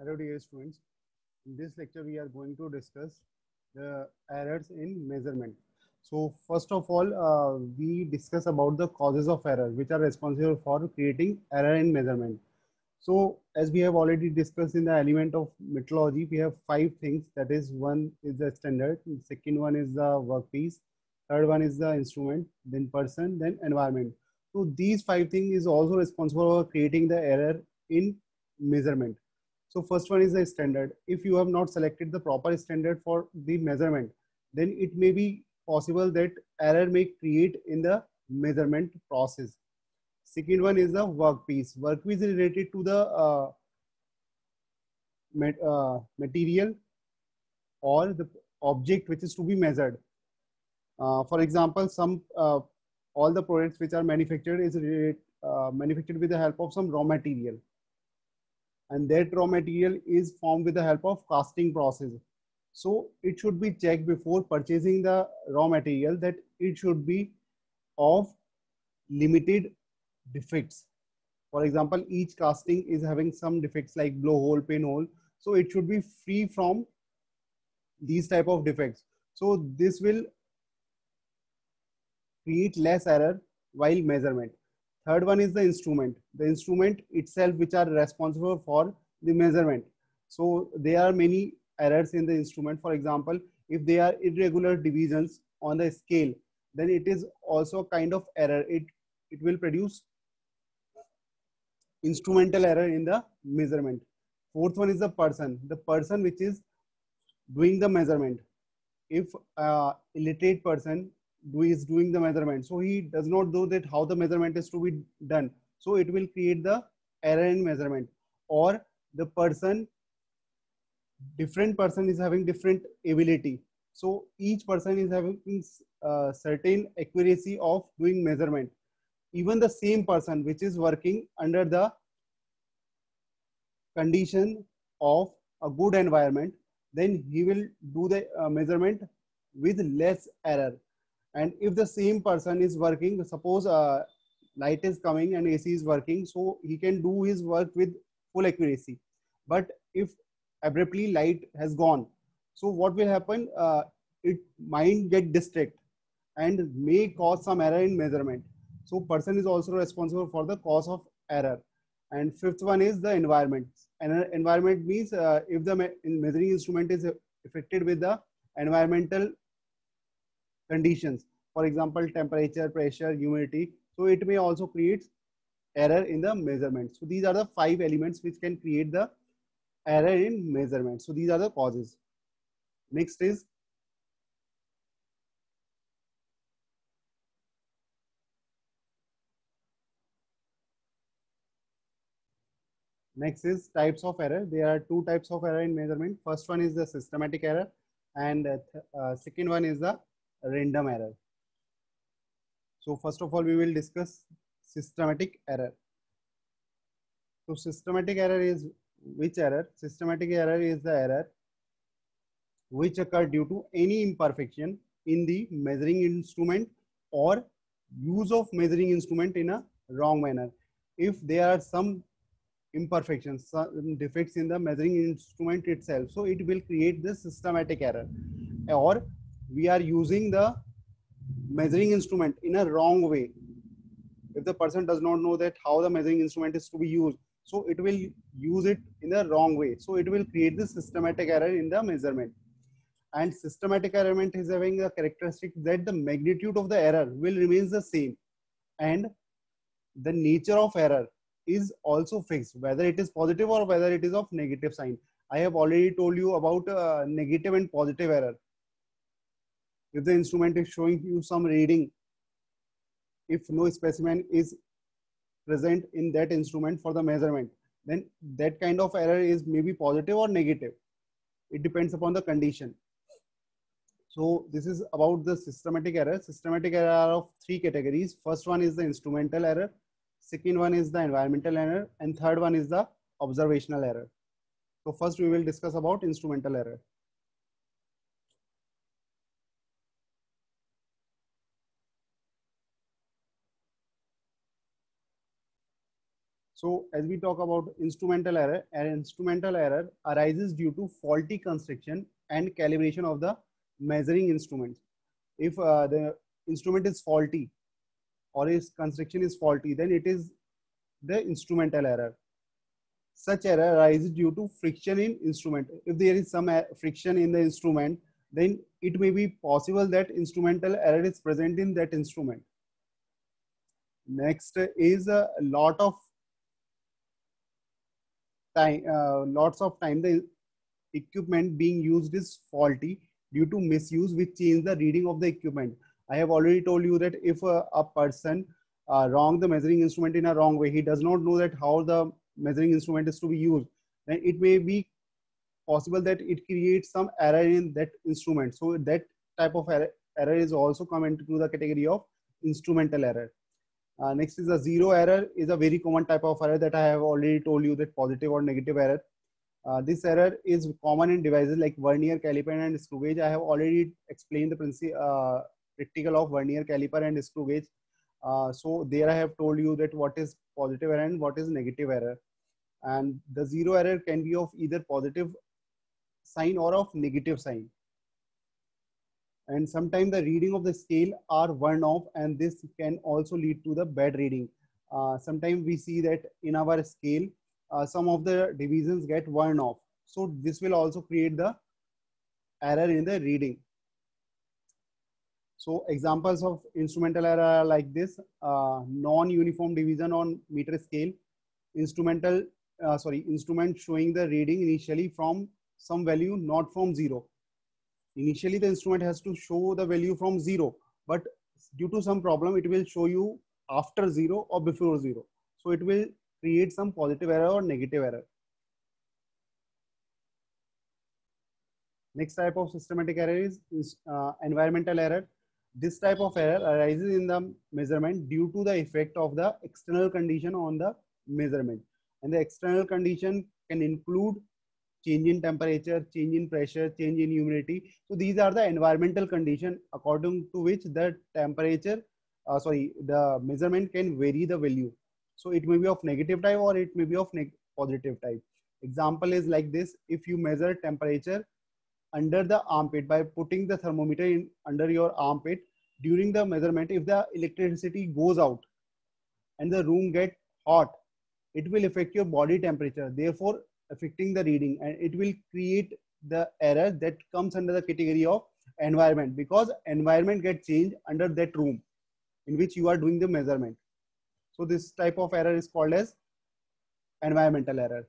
Hello dear students. In this lecture we are going to discuss the errors in measurement. So first of all we discuss about the causes of error which are responsible for creating error in measurement. So as we have already discussed in the element of metrology, we have five things. That is, one is the standard, second one is the workpiece, third one is the instrument, then person, then environment. So these five things is also responsible for creating the error in measurement. So first one is the standard. If you have not selected the proper standard for the measurement, then it may be possible that error may create in the measurement process. Second one is the workpiece. Workpiece is related to the material or the object which is to be measured. For example, some all the products which are manufactured is manufactured with the help of some raw material, and that raw material is formed with the help of casting process. So it should be checked before purchasing the raw material that it should be of limited defects. For example, each casting is having some defects like blowhole, pinhole. So it should be free from these type of defects. So this will create less error while measurement. Third one is the instrument. The instrument itself which are responsible for the measurement. So there are many errors in the instrument. For example, if they are irregular divisions on the scale, then it is also a kind of error. It will produce instrumental error in the measurement. Fourth one is the person. The person which is doing the measurement. If illiterate person is doing the measurement, so he does not know that how the measurement is to be done. So it will create the error in measurement. Or the person, different person is having different ability. So each person is having certain accuracy of doing measurement. Even the same person which is working under the condition of a good environment, then he will do the measurement with less error. And if the same person is working, suppose light is coming and AC is working, so he can do his work with full accuracy. But if abruptly light has gone, so what will happen? It might get distracted and may cause some error in measurement. So person is also responsible for the cause of error. And fifth one is the environment. And environment means if the measuring instrument is affected with the environmental conditions, for example, temperature, pressure, humidity, so it may also create error in the measurement. So these are the five elements which can create the error in measurement. So these are the causes. Next is types of error. There are two types of error in measurement. First one is the systematic error, and second one is the random error. So first of all, we will discuss systematic error. So systematic error is which error? Systematic error is the error which occur due to any imperfection in the measuring instrument or use of measuring instrument in a wrong manner. If there are some imperfections, some defects in the measuring instrument itself, so it will create the systematic error. Or we are using the measuring instrument in a wrong way. If the person does not know that how the measuring instrument is to be used, so it will use it in the wrong way. So it will create the systematic error in the measurement. And systematic error is having a characteristic that the magnitude of the error will remain the same, and the nature of error is also fixed, whether it is positive or whether it is of negative sign. I have already told you about negative and positive error. If the instrument is showing you some reading, if no specimen is present in that instrument for the measurement, then that kind of error is maybe positive or negative. It depends upon the condition. So this is about the systematic error. Systematic error are of three categories. First one is the instrumental error. Second one is the environmental error. And third one is the observational error. So first we will discuss about instrumental error. So as we talk about instrumental error, an instrumental error arises due to faulty construction and calibration of the measuring instruments. If the instrument is faulty or its construction is faulty, then it is the instrumental error. Such error arises due to friction in instrument. If there is some friction in the instrument, then it may be possible that instrumental error is present in that instrument. Next is a lot of time, lots of time the equipment being used is faulty due to misuse, which change the reading of the equipment. I have already told you that if a person wrong the measuring instrument in a wrong way, he does not know that how the measuring instrument is to be used, then it may be possible that it creates some error in that instrument. So that type of error is also come into the category of instrumental error. Next is a zero error, is a very common type of error that I have already told you, that positive or negative error. This error is common in devices like vernier caliper and screw gauge. I have already explained the practical of vernier caliper and screw gauge. So there I have told you that what is positive error and what is negative error. And the zero error can be of either positive sign or of negative sign. And sometimes the reading of the scale are worn off, and this can also lead to the bad reading. Sometimes we see that in our scale, some of the divisions get worn off. So this will also create the error in the reading. So examples of instrumental error are like this: non-uniform division on meter scale, instrument showing the reading initially from some value, not from zero. Initially the instrument has to show the value from zero, but due to some problem it will show you after zero or before zero. So it will create some positive error or negative error. Next type of systematic error is environmental error. This type of error arises in the measurement due to the effect of the external condition on the measurement. And the external condition can include change in temperature, change in pressure, change in humidity. So these are the environmental condition according to which the temperature, the measurement can vary the value. So it may be of negative type or it may be of positive type. Example is like this: if you measure temperature under the armpit by putting the thermometer in under your armpit, during the measurement, if the electricity goes out and the room gets hot, it will affect your body temperature, therefore affecting the reading, and it will create the error that comes under the category of environment, because environment gets changed under that room in which you are doing the measurement. So this type of error is called as environmental error.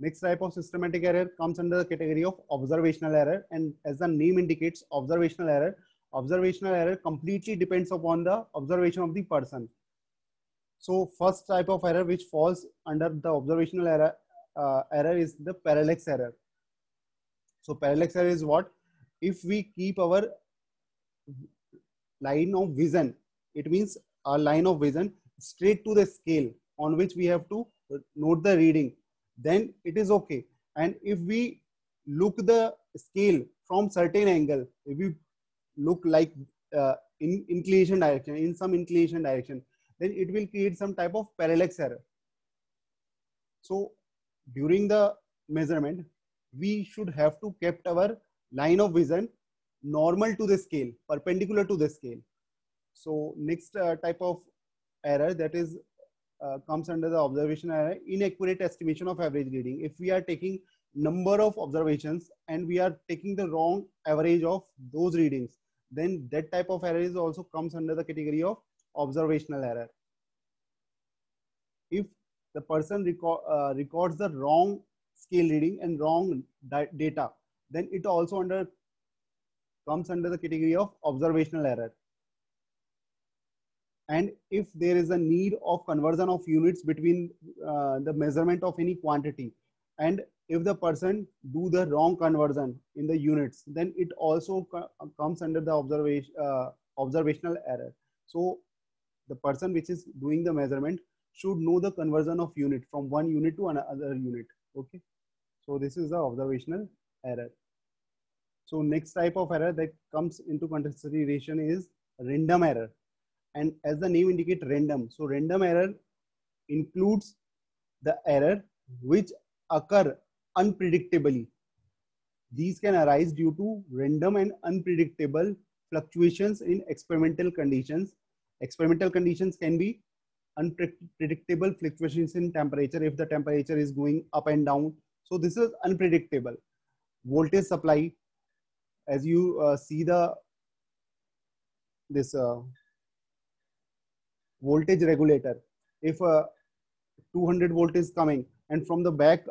Next type of systematic error comes under the category of observational error, and as the name indicates, observational error completely depends upon the observation of the person. So first type of error which falls under the observational error is the parallax error. So parallax error is what? If we keep our line of vision, it means a line of vision straight to the scale on which we have to note the reading, then it is okay. And if we look the scale from certain angle, if we look like in inclination direction, in some inclination direction, then it will create some type of parallax error. So during the measurement, we should have to keep our line of vision normal to the scale, perpendicular to the scale. So next type of error that is comes under the observation error, inaccurate estimation of average reading. If we are taking number of observations and we are taking the wrong average of those readings, then that type of error is also comes under the category of observational error. If the person records the wrong scale reading and wrong data, then it also comes under the category of observational error. And if there is a need of conversion of units between the measurement of any quantity, and if the person do the wrong conversion in the units, then it also comes under the observational error. So the person which is doing the measurement should know the conversion of unit from one unit to another unit. Okay, so this is the observational error. So next type of error that comes into consideration is random error. And as the name indicates, random. So random error includes the error which occur unpredictably. These can arise due to random and unpredictable fluctuations in experimental conditions. Experimental conditions can be unpredictable fluctuations in temperature if the temperature is going up and down. So this is unpredictable. Voltage supply, as you see this voltage regulator. If 200 volt is coming and from the back,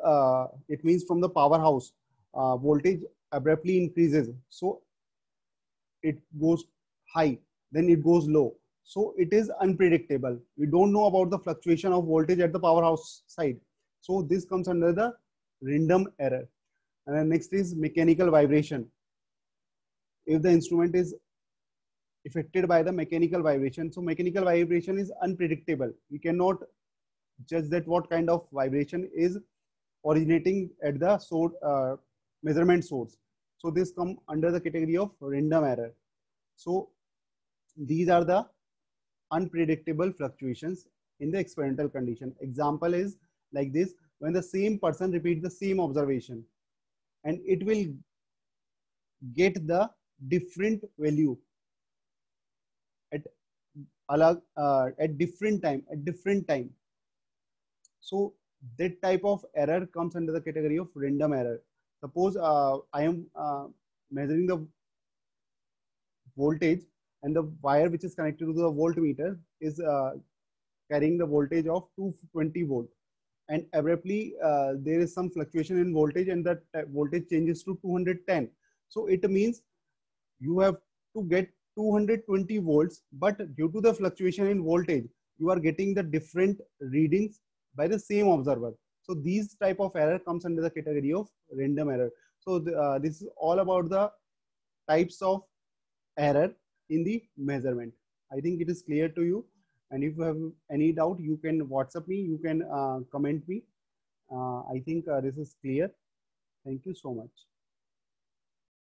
it means from the powerhouse, voltage abruptly increases. So it goes high, then it goes low. So it is unpredictable. We don't know about the fluctuation of voltage at the powerhouse side. So this comes under the random error. And then next is mechanical vibration. If the instrument is affected by the mechanical vibration, so mechanical vibration is unpredictable. We cannot judge that what kind of vibration is originating at the source, measurement source. So this come under the category of random error. So these are the unpredictable fluctuations in the experimental condition. Example is like this: when the same person repeats the same observation and it will get the different value at different time. So that type of error comes under the category of random error. Suppose I am measuring the voltage and the wire which is connected to the voltmeter is carrying the voltage of 220 volt, and abruptly there is some fluctuation in voltage and that voltage changes to 210. So it means you have to get 220 volts, but due to the fluctuation in voltage, you are getting the different readings by the same observer. So these type of error comes under the category of random error. So this is all about the types of error in the measurement. I think it is clear to you. And if you have any doubt, you can WhatsApp me, you can comment me. I think this is clear. Thank you so much.